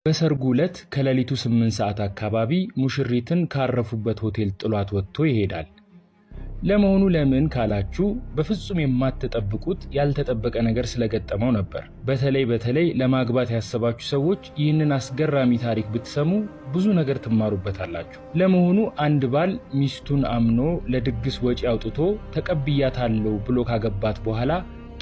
በሰርጉ ዕለት ከሌሊቱ 8 ሰዓት አካባቢ ሙሽሪትን ካረፉበት ሆቴል ጥሏት ወጥቶ ይሄዳል። ለመሆኑ ለምን ካላችሁ በፍጹም የማትጠብቁት ያልተጠበቀ ነገር ስለገጠመው ነበር። በተለይ ለማግባት ያሰባችሁ ሰዎች ይህንን አስገራሚ ታሪክ ብትሰሙ ብዙ ነገር ትማሩበታላችሁ። ለመሆኑ አንድ ባል ሚስቱን አምኖ ለድግስ ወጪ አውጥቶ ተቀብያታለሁ ብሎ ካገባት በኋላ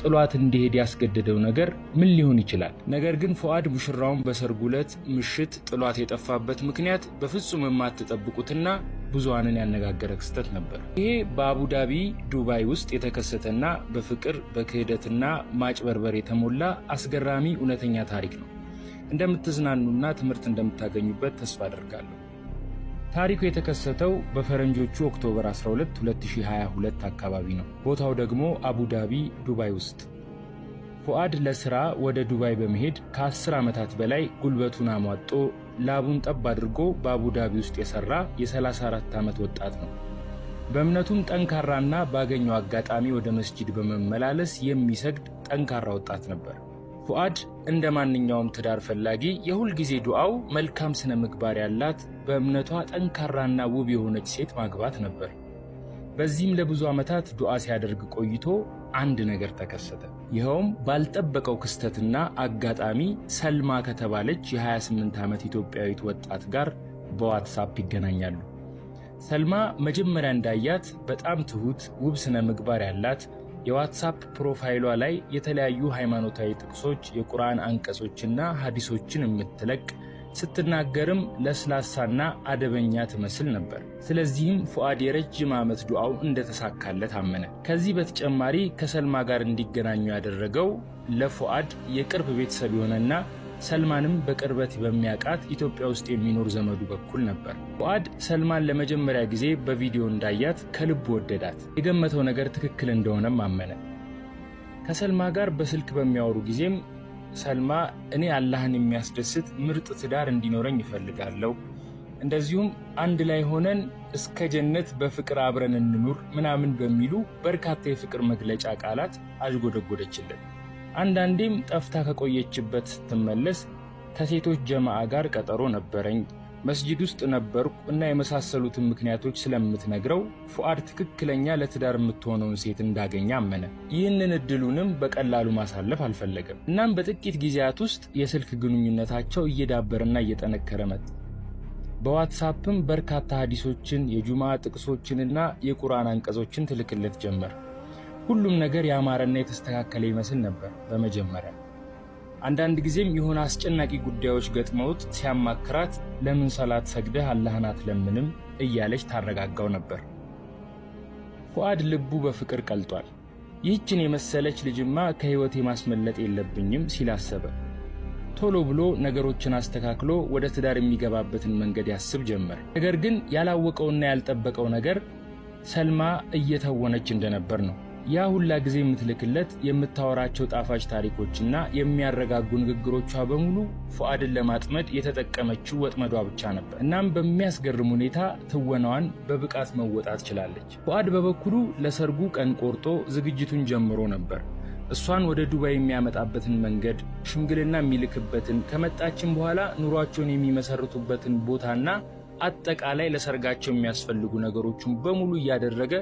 ጥሏት እንዲሄድ ያስገደደው ነገር ምን ሊሆን ይችላል? ነገር ግን ፉአድ ሙሽራውን በሰርጉ ዕለት ምሽት ጥሏት የጠፋበት ምክንያት በፍጹም የማትጠብቁትና ብዙሃንን ያነጋገረ ክስተት ነበር። ይሄ በአቡዳቢ ዱባይ ውስጥ የተከሰተና በፍቅር በክህደትና ማጭበርበር የተሞላ አስገራሚ እውነተኛ ታሪክ ነው። እንደምትዝናኑና ትምህርት እንደምታገኙበት ተስፋ አደርጋለሁ። ታሪኩ የተከሰተው በፈረንጆቹ ኦክቶበር 12 2022 አካባቢ ነው። ቦታው ደግሞ አቡዳቢ ዱባይ ውስጥ። ፉአድ ለስራ ወደ ዱባይ በመሄድ ከ10 ዓመታት በላይ ጉልበቱን አሟጦ ላቡን ጠብ አድርጎ በአቡዳቢ ውስጥ የሰራ የ34 ዓመት ወጣት ነው። በእምነቱም ጠንካራና ባገኘው አጋጣሚ ወደ መስጂድ በመመላለስ የሚሰግድ ጠንካራ ወጣት ነበር። ፉአድ እንደ ማንኛውም ትዳር ፈላጊ የሁል ጊዜ ዱዓው መልካም ስነ ምግባር ያላት በእምነቷ ጠንካራና ውብ የሆነች ሴት ማግባት ነበር። በዚህም ለብዙ ዓመታት ዱዓ ሲያደርግ ቆይቶ አንድ ነገር ተከሰተ። ይኸውም ባልጠበቀው ክስተትና አጋጣሚ ሰልማ ከተባለች የ28 ዓመት ኢትዮጵያዊት ወጣት ጋር በዋትስአፕ ይገናኛሉ። ሰልማ መጀመሪያ እንዳያት በጣም ትሁት፣ ውብ ስነ ምግባር ያላት የዋትስአፕ ፕሮፋይሏ ላይ የተለያዩ ሃይማኖታዊ ጥቅሶች፣ የቁርአን አንቀጾችና ሐዲሶችን የምትለቅ ስትናገርም ለስላሳና አደበኛ ትመስል ነበር። ስለዚህም ፉአድ የረጅም ዓመት ዱዓው እንደተሳካለት አመነ። ከዚህ በተጨማሪ ከሰልማ ጋር እንዲገናኙ ያደረገው ለፉአድ የቅርብ ቤተሰብ የሆነና ሰልማንም በቅርበት በሚያውቃት ኢትዮጵያ ውስጥ የሚኖር ዘመዱ በኩል ነበር። ፉአድ ሰልማን ለመጀመሪያ ጊዜ በቪዲዮ እንዳያት ከልቡ ወደዳት። የገመተው ነገር ትክክል እንደሆነም አመነ። ከሰልማ ጋር በስልክ በሚያወሩ ጊዜም ሰልማ እኔ አላህን የሚያስደስት ምርጥ ትዳር እንዲኖረኝ እፈልጋለሁ፣ እንደዚሁም አንድ ላይ ሆነን እስከ ጀነት በፍቅር አብረን እንኑር ምናምን በሚሉ በርካታ የፍቅር መግለጫ ቃላት አዥጎደጎደችለት። አንዳንዴም ጠፍታ ከቆየችበት ስትመለስ ከሴቶች ጀማዓ ጋር ቀጠሮ ነበረኝ፣ መስጂድ ውስጥ ነበርኩ እና የመሳሰሉትን ምክንያቶች ስለምትነግረው ፉአድ ትክክለኛ ለትዳር የምትሆነውን ሴት እንዳገኘ አመነ። ይህንን እድሉንም በቀላሉ ማሳለፍ አልፈለገም። እናም በጥቂት ጊዜያት ውስጥ የስልክ ግንኙነታቸው እየዳበረና እየጠነከረ መጣ። በዋትስአፕም በርካታ ሐዲሶችን፣ የጁማ ጥቅሶችንና የቁርአን አንቀጾችን ትልክለት ጀመር። ሁሉም ነገር ያማረና የተስተካከለ ይመስል ነበር በመጀመሪያ። አንዳንድ ጊዜም የሆነ አስጨናቂ ጉዳዮች ገጥመውት ሲያማክራት ለምን ሰላት ሰግደህ አላህን አትለምንም እያለች ታረጋጋው ነበር። ፉአድ ልቡ በፍቅር ቀልጧል። ይህችን የመሰለች ልጅማ ከህይወቴ ማስመለጥ የለብኝም ሲል አሰበ። ቶሎ ብሎ ነገሮችን አስተካክሎ ወደ ትዳር የሚገባበትን መንገድ ያስብ ጀመር። ነገር ግን ያላወቀውና ያልጠበቀው ነገር ሰልማ እየተወነች እንደነበር ነው። ያ ሁላ ጊዜ የምትልክለት የምታወራቸው ጣፋጭ ታሪኮችና የሚያረጋጉ ንግግሮቿ በሙሉ ፉአድን ለማጥመድ የተጠቀመችው ወጥመዷ ብቻ ነበር። እናም በሚያስገርም ሁኔታ ትወናዋን በብቃት መወጣት ችላለች። ፉአድ በበኩሉ ለሰርጉ ቀን ቆርጦ ዝግጅቱን ጀምሮ ነበር። እሷን ወደ ዱባይ የሚያመጣበትን መንገድ፣ ሽምግልና የሚልክበትን፣ ከመጣችን በኋላ ኑሯቸውን የሚመሰርቱበትን ቦታና አጠቃላይ ለሰርጋቸው የሚያስፈልጉ ነገሮችን በሙሉ እያደረገ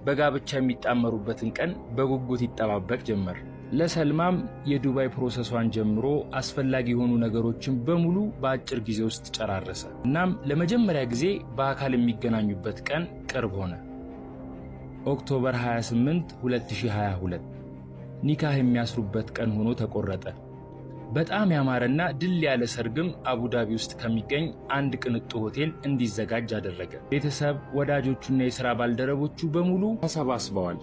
በጋብቻ የሚጣመሩበትን ቀን በጉጉት ይጠባበቅ ጀመር። ለሰልማም የዱባይ ፕሮሰሷን ጀምሮ አስፈላጊ የሆኑ ነገሮችን በሙሉ በአጭር ጊዜ ውስጥ ጨራረሰ። እናም ለመጀመሪያ ጊዜ በአካል የሚገናኙበት ቀን ቅርብ ሆነ። ኦክቶበር 28 2022 ኒካህ የሚያስሩበት ቀን ሆኖ ተቆረጠ። በጣም ያማረና ድል ያለ ሰርግም አቡዳቢ ውስጥ ከሚገኝ አንድ ቅንጡ ሆቴል እንዲዘጋጅ አደረገ። ቤተሰብ፣ ወዳጆቹና የሥራ ባልደረቦቹ በሙሉ ተሰባስበዋል።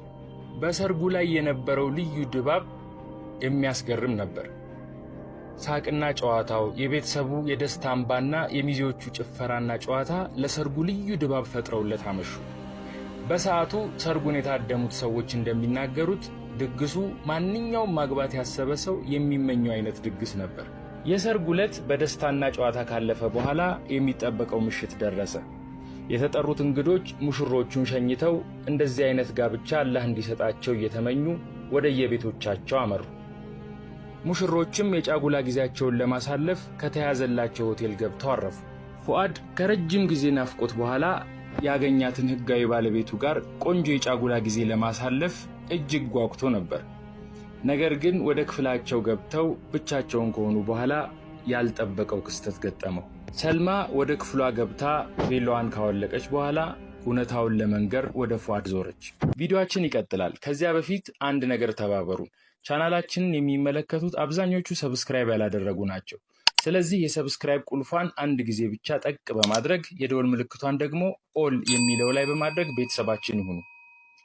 በሰርጉ ላይ የነበረው ልዩ ድባብ የሚያስገርም ነበር። ሳቅና ጨዋታው፣ የቤተሰቡ የደስታ አምባና የሚዜዎቹ ጭፈራና ጨዋታ ለሰርጉ ልዩ ድባብ ፈጥረውለት አመሹ። በሰዓቱ ሰርጉን የታደሙት ሰዎች እንደሚናገሩት ድግሱ ማንኛውም ማግባት ያሰበ ሰው የሚመኘው አይነት ድግስ ነበር። የሰርጉ ዕለት በደስታና ጨዋታ ካለፈ በኋላ የሚጠበቀው ምሽት ደረሰ። የተጠሩት እንግዶች ሙሽሮቹን ሸኝተው እንደዚህ አይነት ጋብቻ አላህ እንዲሰጣቸው እየተመኙ ወደ የቤቶቻቸው አመሩ። ሙሽሮችም የጫጉላ ጊዜያቸውን ለማሳለፍ ከተያዘላቸው ሆቴል ገብተው አረፉ። ፉአድ ከረጅም ጊዜ ናፍቆት በኋላ ያገኛትን ህጋዊ ባለቤቱ ጋር ቆንጆ የጫጉላ ጊዜ ለማሳለፍ እጅግ ጓጉቶ ነበር። ነገር ግን ወደ ክፍላቸው ገብተው ብቻቸውን ከሆኑ በኋላ ያልጠበቀው ክስተት ገጠመው። ሰልማ ወደ ክፍሏ ገብታ ቬሎዋን ካወለቀች በኋላ እውነታውን ለመንገር ወደ ፉአድ ዞረች። ቪዲዮአችን ይቀጥላል። ከዚያ በፊት አንድ ነገር ተባበሩን። ቻናላችንን የሚመለከቱት አብዛኞቹ ሰብስክራይብ ያላደረጉ ናቸው። ስለዚህ የሰብስክራይብ ቁልፏን አንድ ጊዜ ብቻ ጠቅ በማድረግ የደወል ምልክቷን ደግሞ ኦል የሚለው ላይ በማድረግ ቤተሰባችን ይሁኑ።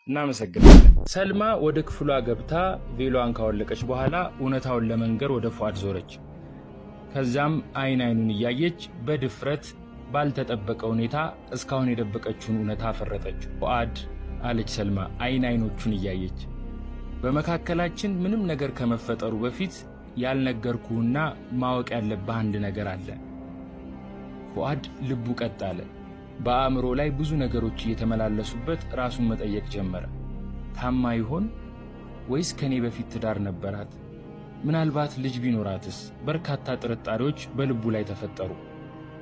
እናመሰግናለን። ሰልማ ወደ ክፍሏ ገብታ ቬሎዋን ካወለቀች በኋላ እውነታውን ለመንገር ወደ ፉአድ ዞረች። ከዛም አይን አይኑን እያየች በድፍረት ባልተጠበቀ ሁኔታ እስካሁን የደበቀችውን እውነታ አፈረጠች። ፉአድ አለች ሰልማ አይን አይኖቹን እያየች፣ በመካከላችን ምንም ነገር ከመፈጠሩ በፊት ያልነገርኩህና ማወቅ ያለብህ አንድ ነገር አለ። ፉአድ ልቡ ቀጥ አለ። በአእምሮ ላይ ብዙ ነገሮች እየተመላለሱበት ራሱን መጠየቅ ጀመረ። ታማ ይሆን ወይስ ከኔ በፊት ትዳር ነበራት? ምናልባት ልጅ ቢኖራትስ? በርካታ ጥርጣሬዎች በልቡ ላይ ተፈጠሩ።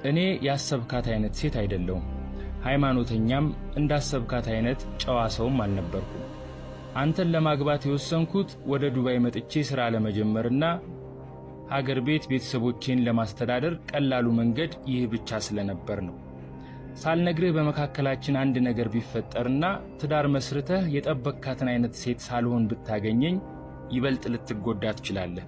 እኔ ያሰብካት አይነት ሴት አይደለሁም። ሃይማኖተኛም እንዳሰብካት አይነት ጨዋ ሰውም አልነበርኩም። አንተን ለማግባት የወሰንኩት ወደ ዱባይ መጥቼ ሥራ ለመጀመርና ሀገር ቤት ቤተሰቦቼን ለማስተዳደር ቀላሉ መንገድ ይህ ብቻ ስለነበር ነው። ሳልነግርህ በመካከላችን አንድ ነገር ቢፈጠርና ትዳር መስርተህ የጠበቅካትን አይነት ሴት ሳልሆን ብታገኘኝ ይበልጥ ልትጎዳ ትችላለህ።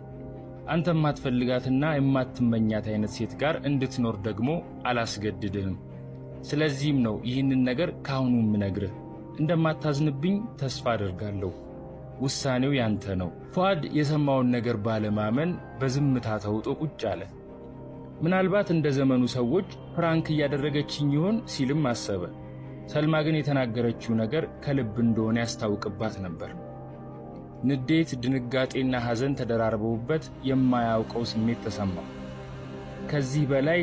አንተ የማትፈልጋትና የማትመኛት አይነት ሴት ጋር እንድትኖር ደግሞ አላስገድድህም። ስለዚህም ነው ይህንን ነገር ካሁኑ የምነግርህ። እንደማታዝንብኝ ተስፋ አደርጋለሁ። ውሳኔው ያንተ ነው። ፉአድ የሰማውን ነገር ባለማመን በዝምታ ተውጦ ቁጭ አለ። ምናልባት እንደ ዘመኑ ሰዎች ፍራንክ እያደረገችኝ ይሆን ሲልም አሰበ። ሰልማ ግን የተናገረችው ነገር ከልብ እንደሆነ ያስታውቅባት ነበር። ንዴት፣ ድንጋጤና ሐዘን ተደራርበውበት የማያውቀው ስሜት ተሰማው። ከዚህ በላይ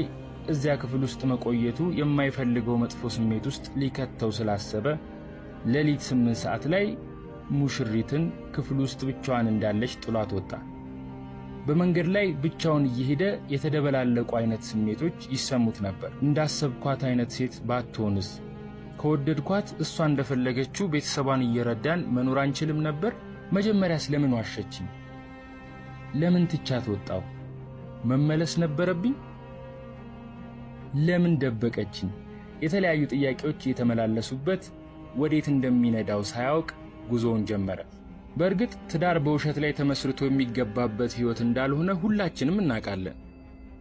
እዚያ ክፍል ውስጥ መቆየቱ የማይፈልገው መጥፎ ስሜት ውስጥ ሊከተው ስላሰበ ሌሊት 8 ሰዓት ላይ ሙሽሪትን ክፍል ውስጥ ብቻዋን እንዳለች ጥሏት ወጣ። በመንገድ ላይ ብቻውን እየሄደ የተደበላለቁ አይነት ስሜቶች ይሰሙት ነበር። እንዳሰብኳት አይነት ሴት ባትሆንስ? ከወደድኳት እሷ እንደፈለገችው ቤተሰቧን እየረዳን መኖር አንችልም ነበር? መጀመሪያስ ለምን ዋሸችኝ? ለምን ትቻት ወጣው? መመለስ ነበረብኝ? ለምን ደበቀችኝ? የተለያዩ ጥያቄዎች የተመላለሱበት ወዴት እንደሚነዳው ሳያውቅ ጉዞውን ጀመረ። በእርግጥ ትዳር በውሸት ላይ ተመስርቶ የሚገባበት ሕይወት እንዳልሆነ ሁላችንም እናውቃለን።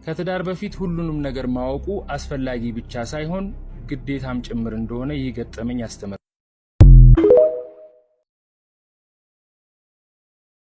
ከትዳር በፊት ሁሉንም ነገር ማወቁ አስፈላጊ ብቻ ሳይሆን ግዴታም ጭምር እንደሆነ ይህ ገጠመኝ ያስተምራል።